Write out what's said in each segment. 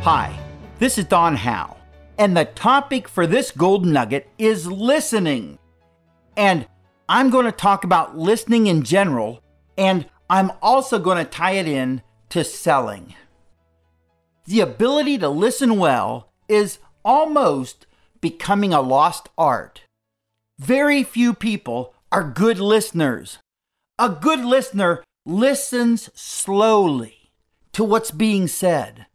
Hi, this is Don Howe, and the topic for this golden nugget is listening. And I'm going to talk about listening in general, and I'm also going to tie it in to selling. The ability to listen well is almost becoming a lost art. Very few people are good listeners. A good listener listens slowly to what's being said.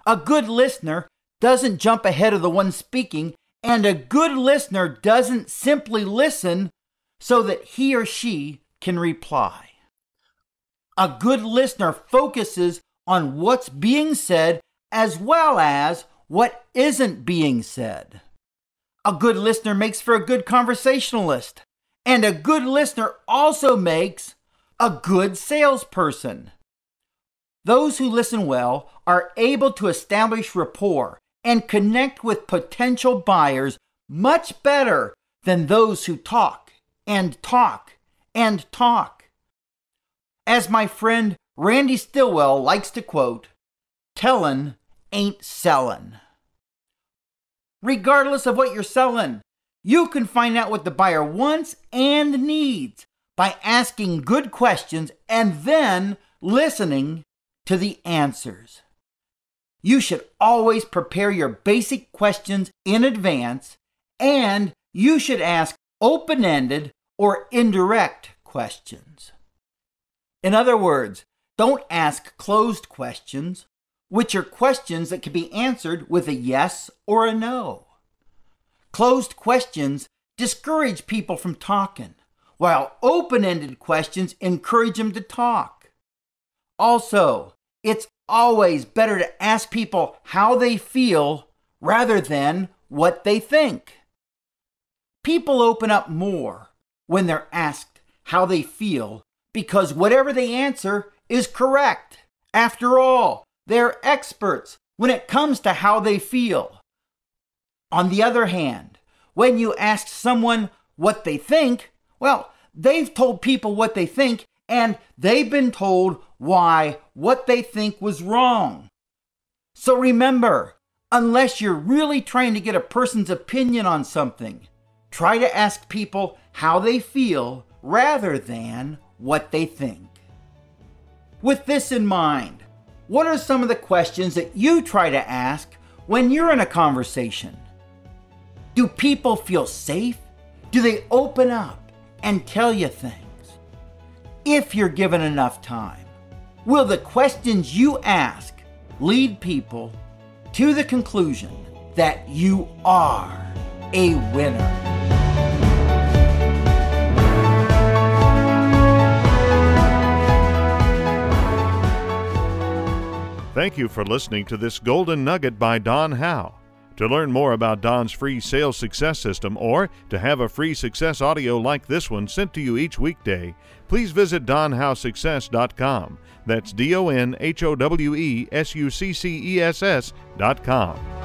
A good listener doesn't jump ahead of the one speaking, and a good listener doesn't simply listen so that he or she can reply. A good listener focuses on what's being said as well as what isn't being said. A good listener makes for a good conversationalist, and a good listener also makes a good salesperson. Those who listen well are able to establish rapport and connect with potential buyers much better than those who talk and talk and talk. As my friend Randy Stillwell likes to quote, "Tellin' ain't sellin'." Regardless of what you're selling, you can find out what the buyer wants and needs by asking good questions and then listening to the answers. You should always prepare your basic questions in advance, and you should ask open-ended or indirect questions. In other words, don't ask closed questions, which are questions that can be answered with a yes or a no. Closed questions discourage people from talking, while open-ended questions encourage them to talk. Also, it's always better to ask people how they feel rather than what they think. People open up more when they're asked how they feel because whatever they answer is correct. After all, they're experts when it comes to how they feel. On the other hand, when you ask someone what they think, well, they've told people what they think, and they've been told why what they think was wrong. So remember, unless you're really trying to get a person's opinion on something, try to ask people how they feel rather than what they think. With this in mind, what are some of the questions that you try to ask when you're in a conversation? Do people feel safe? Do they open up and tell you things? If you're given enough time, will the questions you ask lead people to the conclusion that you are a winner? Thank you for listening to this Golden Nugget by Don Howe. To learn more about Don's free sales success system or to have a free success audio like this one sent to you each weekday, please visit donhowsuccess.com. That's DonHowesuccess.com.